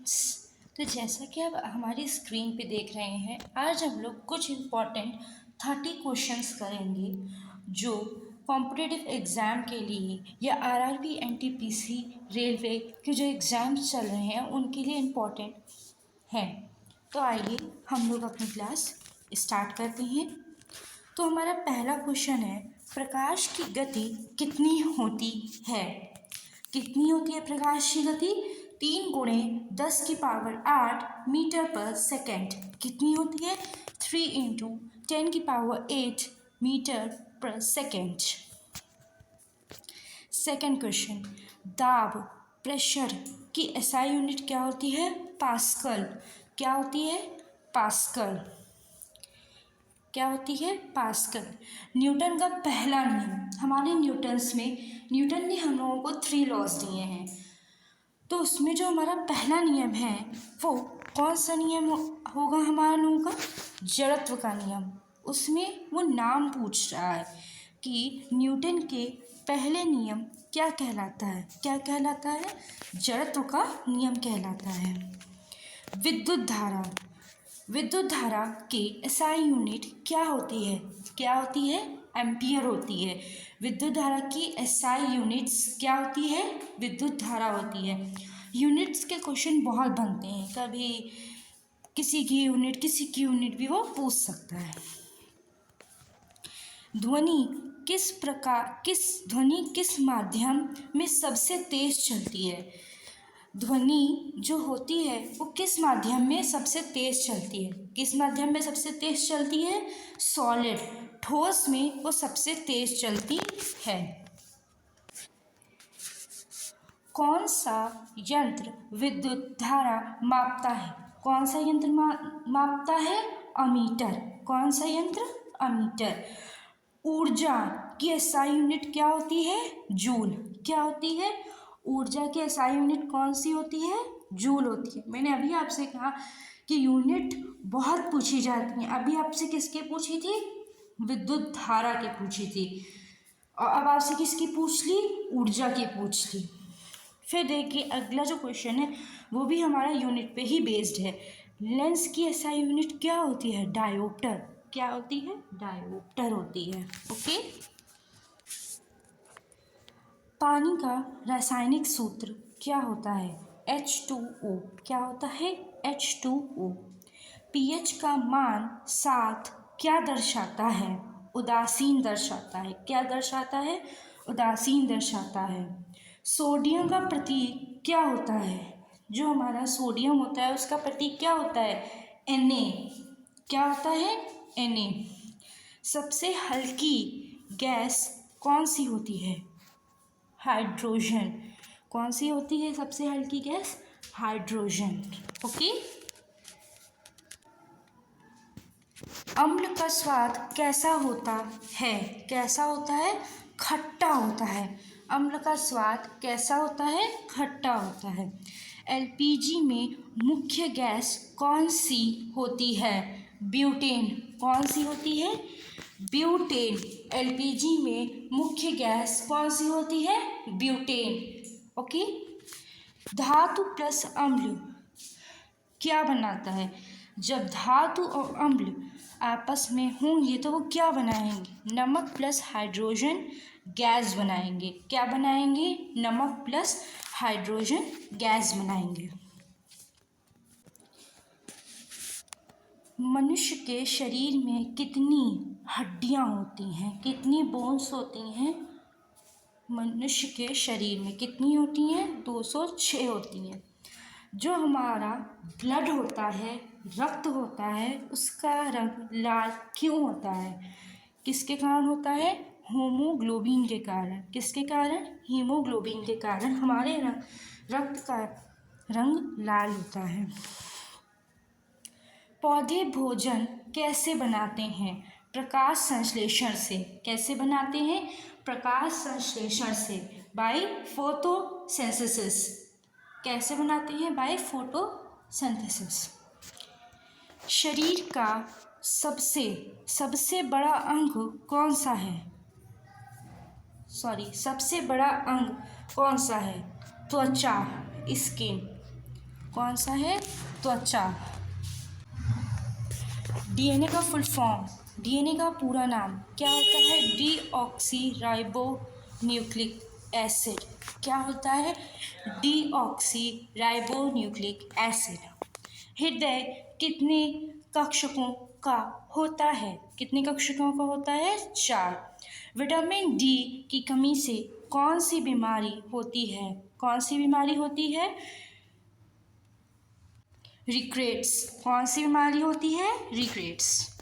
Units. तो जैसा कि आप हमारी स्क्रीन पे देख रहे हैं, आज हम लोग कुछ इम्पॉर्टेंट 30 क्वेश्चंस करेंगे जो कॉम्पिटिटिव एग्ज़ाम के लिए या आरआरबी एनटीपीसी रेलवे के जो एग्ज़ाम्स चल रहे हैं उनके लिए इम्पॉर्टेंट हैं। तो आइए हम लोग अपनी क्लास स्टार्ट करते हैं। तो हमारा पहला क्वेश्चन है, प्रकाश की गति कितनी होती है? कितनी होती है प्रकाश की गति? 3 गुणे 10 की पावर 8 मीटर पर सेकेंड। कितनी होती है? 3 इंटू 10 की पावर 8 मीटर पर सेकेंड। सेकेंड क्वेश्चन, दाब प्रेशर की एसआई यूनिट क्या होती है? पास्कल। क्या होती है? पास्कल। क्या होती है? पास्कल। न्यूटन का पहला नियम, हमारे न्यूटन्स में न्यूटन ने हम लोगों को 3 लॉज दिए हैं। तो उसमें जो हमारा पहला नियम है वो कौन सा नियम होगा हमारा लोगों का? जड़त्व का नियम। उसमें वो नाम पूछ रहा है कि न्यूटन के पहले नियम क्या कहलाता है? क्या कहलाता है? जड़त्व का नियम कहलाता है। विद्युत धारा, विद्युत धारा की एसआई यूनिट क्या होती है? क्या होती है? एम्पियर होती है। विद्युत धारा की एसआई यूनिट्स क्या होती है? विद्युत धारा होती है। यूनिट्स के क्वेश्चन बहुत बनते हैं, कभी किसी की यूनिट भी वो पूछ सकता है। ध्वनि किस माध्यम में सबसे तेज चलती है? ध्वनि जो होती है वो किस माध्यम में सबसे तेज चलती है? किस माध्यम में सबसे तेज चलती है? सॉलिड, ठोस में वो सबसे तेज चलती है। कौन सा यंत्र विद्युत धारा मापता है? कौन सा यंत्र मापता है? अमीटर। कौन सा यंत्र? अमीटर। ऊर्जा की एसआई यूनिट क्या होती है? जूल। क्या होती है? ऊर्जा की एसआई यूनिट कौन सी होती है? जूल होती है। मैंने अभी आपसे कहा कि यूनिट बहुत पूछी जाती हैं। अभी आपसे किसके पूछी थी? विद्युत धारा की पूछी थी, और अब आपसे किसकी पूछ ली? ऊर्जा की पूछ ली। फिर देखिए अगला जो क्वेश्चन है वो भी हमारा यूनिट पे ही बेस्ड है। लेंस की एसआई यूनिट क्या होती है? डायोप्टर। क्या होती है? डायोप्टर होती है। ओके। पानी का रासायनिक सूत्र क्या होता है? H2O। क्या होता है? H2O। pH का मान 7 क्या दर्शाता है? उदासीन दर्शाता है। क्या दर्शाता है? उदासीन दर्शाता है। सोडियम का प्रतीक क्या होता है? जो हमारा सोडियम होता है उसका प्रतीक क्या होता है? Na। क्या होता है? Na। सबसे हल्की गैस कौन सी होती है? हाइड्रोजन। कौन सी होती है सबसे हल्की गैस? हाइड्रोजन। ओके। अम्ल का स्वाद कैसा होता है? कैसा होता है? खट्टा होता है। अम्ल का स्वाद कैसा होता है? खट्टा होता है। एलपीजी में मुख्य गैस कौन सी होती है? ब्यूटेन। कौन सी होती है? ब्यूटेन। एलपीजी में मुख्य गैस कौन सी होती है? ब्यूटेन। ओके। धातु प्लस अम्ल क्या बनाता है? जब धातु और अम्ल आपस में होंगे तो वो क्या बनाएंगे? नमक प्लस हाइड्रोजन गैस बनाएंगे। क्या बनाएंगे? नमक प्लस हाइड्रोजन गैस बनाएंगे। मनुष्य के शरीर में कितनी हड्डियां होती हैं? कितनी बोन्स होती हैं? मनुष्य के शरीर में कितनी होती हैं? 206 होती हैं। जो हमारा ब्लड होता है, रक्त होता है, उसका रंग लाल क्यों होता है? किसके कारण होता है? हीमोग्लोबिन के कारण। किसके कारण? हीमोग्लोबिन के कारण हमारे रक्त का रंग लाल होता है। पौधे भोजन कैसे बनाते हैं? प्रकाश संश्लेषण से। कैसे बनाते हैं? प्रकाश संश्लेषण से, बाय फोटोसिंथेसिस। कैसे बनाते हैं? By photosynthesis. शरीर का सबसे बड़ा अंग कौन सा है? सबसे बड़ा अंग कौन सा है? त्वचा, स्किन। कौन सा है? त्वचा। डीएनए का फुल फॉर्म, डीएनए का पूरा नाम क्या होता है? Deoxyribonucleic acid. क्या होता है? Deoxyribonucleic acid. हृदय कितने कक्षकों का होता है? कितने कक्षकों का होता है? 4। विटामिन डी की कमी से कौन सी बीमारी होती है? कौन सी बीमारी होती है? रिकेट्स। कौन सी बीमारी होती है? रिकेट्स।